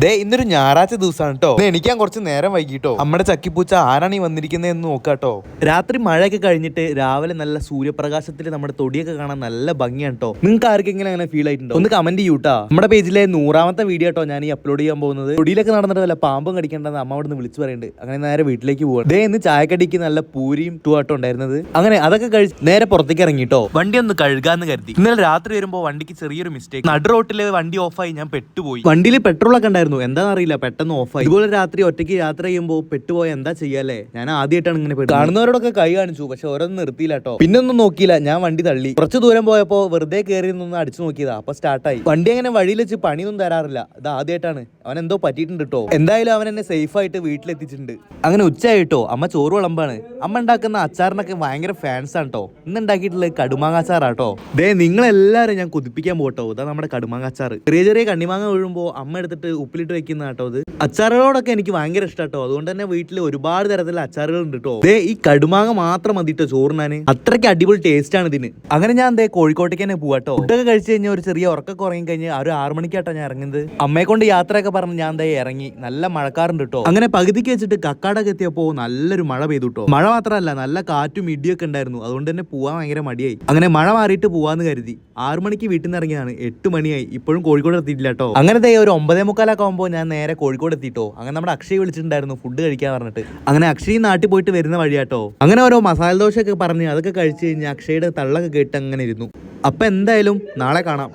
ദേ ഇന്നൊരു ഞായറാഴ്ച ദിവസമാണ് കേട്ടോ. എനിക്കാൻ കുറച്ച് നേരം വൈകിട്ടോ. നമ്മുടെ ചക്കിപ്പൂച്ച ആരാണ് ഈ വന്നിരിക്കുന്നതെന്ന് നോക്കാട്ടോ. രാത്രി മഴയൊക്കെ കഴിഞ്ഞിട്ട് രാവിലെ നല്ല സൂര്യപ്രകാശത്തിൽ നമ്മുടെ തൊടിയൊക്കെ കാണാൻ നല്ല ഭംഗിയാണ് കേട്ടോ. നിങ്ങൾക്ക് ആർക്കെങ്കിലും അങ്ങനെ ഫീൽ ആയിട്ടുണ്ടോ? ഒന്ന് കമന്റ് ചെയ്യൂട്ടാ. നമ്മുടെ പേജിലെ 100ാമത്തെ വീഡിയോ കേട്ടോ ഞാൻ ഈ അപ്ലോഡ് ചെയ്യാൻ പോകുന്നത്. തൊടിയിലൊക്കെ നടന്നിട്ട് വല്ല പാമ്പും കടിക്കേണ്ടെന്ന് അമ്മ അവിടെ നിന്ന് വിളിച്ചു പറയുന്നുണ്ട്. അങ്ങനെ നേരെ വീട്ടിലേക്ക് പോവാണ്. ദേ ഇന്ന് ചായക്കടിക്ക് നല്ല പൂരിയും ടൂട്ടോ ഉണ്ടായിരുന്നത്. അങ്ങനെ അതൊക്കെ കഴിച്ച് നേരെ പുറത്തേക്ക് ഇറങ്ങിട്ടോ. വണ്ടി ഒന്ന് കഴുകാന്ന് കരുതി. ഇന്നലെ രാത്രി വരുമ്പോൾ വണ്ടിക്ക് ചെറിയൊരു മിസ്റ്റേക്ക്. നടു റോട്ടില് വണ്ടി ഓഫായി ഞാൻ പെട്ടുപോയി. വണ്ടിയിൽ പെട്രോൾ ഒക്കെ ഉണ്ടായിരുന്നു, എന്താണെന്നറിയില്ല, പെട്ടെന്ന് ഓഫായി. ഇതുപോലെ രാത്രി ഒറ്റയ്ക്ക് യാത്ര ചെയ്യുമ്പോൾ പെട്ടുപോയ എന്താ ചെയ്യാല്ലേ? ഞാൻ ആദ്യമായിട്ടാണ് ഇങ്ങനെ പെട്ടു. കാണുന്നവരോടൊക്കെ കൈ കാണിച്ചു, പക്ഷെ ഓരോന്നും നിർത്തിയില്ല കേട്ടോ. പിന്നെ ഒന്നും നോക്കിയില്ല, ഞാൻ വണ്ടി തള്ളി. കുറച്ച് ദൂരം പോയപ്പോ വെറുതെ കയറി നിന്ന് അടിച്ചു നോക്കിയതാ, അപ്പൊ സ്റ്റാർട്ടായി. വണ്ടി അങ്ങനെ വഴിയിൽ വെച്ച് പണിയൊന്നും തരാറില്ല, ഇത് ആദ്യമായിട്ടാണ്. അവൻ എന്തോ പറ്റിയിട്ടുണ്ട് കേട്ടോ. എന്തായാലും അവൻ എന്നെ സേഫ് ആയിട്ട് വീട്ടിലെത്തിച്ചിട്ടുണ്ട്. അങ്ങനെ ഉച്ചയായിട്ടോ, അമ്മ ചോറ് വിളമ്പാണ്. അമ്മ ഉണ്ടാക്കുന്ന അച്ചാറിനൊക്കെ ഭയങ്കര ഫാൻസ് ആണ് കേട്ടോ. ഇന്ന് ഉണ്ടാക്കിയിട്ടുള്ളത് കടുമാങ്ങ അച്ചാറാട്ടോ. ദേ നിങ്ങളെല്ലാരും ഞാൻ കുതിപ്പിക്കാൻ പോട്ടോ. ഇതാ നമ്മുടെ കടുമാങ്ങ അച്ചാർ. ചെറിയ ചെറിയ കണ്ണിമാങ്ങ വീഴുമ്പോൾ അമ്മ എടുത്തിട്ട് ഉപ്പിലിട്ട് വെക്കുന്ന കേട്ടോ. ഇത് അച്ചാറുകളോടൊക്കെ എനിക്ക് ഭയങ്കര ഇഷ്ടാട്ടോ. അതുകൊണ്ട് തന്നെ വീട്ടിൽ ഒരുപാട് തരത്തിലുള്ള അച്ചാറുകൾ ഉണ്ട് കേട്ടോ. ദേ ഈ കടുമാങ്ങ മാത്രം മതിട്ടോ ചോറിനാന്, അത്രയ്ക്ക് അടിപൊളി ടേസ്റ്റ് ആണ് ഇതിന്. അങ്ങനെ ഞാൻ ദേ കോഴിക്കോട്ടേക്ക് തന്നെ പോവാട്ടോ. ഫുഡൊക്കെ കഴിച്ചു കഴിഞ്ഞാൽ ഒരു ചെറിയ ഉറക്കൊക്കെ ഉറങ്ങി കഴിഞ്ഞാൽ ഒരു 6 മണിക്കാട്ടോ ഞാൻ ഇറങ്ങുന്നത്. അമ്മയെ കൊണ്ട് യാത്രയൊക്കെ പറഞ്ഞ് ഞാൻ ദേ ഇറങ്ങി. നല്ല മഴക്കാറുണ്ട് കേട്ടോ. അങ്ങനെ പകുതിക്ക് വെച്ചിട്ട് കക്കാടൊക്കെ എത്തിയപ്പോ നല്ലൊരു മഴ പെയ്തു കേട്ടോ. മഴ മാത്രമല്ല, നല്ല കാറ്റും ഇടിയൊക്കെ ഉണ്ടായിരുന്നു. അതുകൊണ്ട് തന്നെ പോവാൻ ഭയങ്കര മടിയായി. അങ്ങനെ മഴ മാറിയിട്ട് പോവാന്ന് കരുതി 6 മണിക്ക് വീട്ടിൽ നിന്ന് ഇറങ്ങിയതാണ്. 8 മണിയായി, ഇപ്പോഴും കോഴിക്കോട് എത്തിയിട്ടില്ല കേട്ടോ. അങ്ങനെ ദേ ഒരു 9:45 ആകുമ്പോൾ ഞാൻ നേരെ കോഴിക്കോട് എത്തിട്ടോ. അങ്ങനെ നമ്മുടെ അക്ഷയ് വിളിച്ചിട്ടുണ്ടായിരുന്നു ഫുഡ് കഴിക്കാൻ പറഞ്ഞിട്ട്. അങ്ങനെ അക്ഷയ് നാട്ടിൽ പോയിട്ട് വരുന്ന വഴിയാട്ടോ. അങ്ങനെ ഓരോ മസാല ദോശ ഒക്കെ പറഞ്ഞ് അതൊക്കെ കഴിച്ച് കഴിഞ്ഞ് അക്ഷയുടെ തള്ളൊക്കെ കേട്ട് അങ്ങനെ ഇരുന്നു. അപ്പൊ എന്തായാലും നാളെ കാണാം.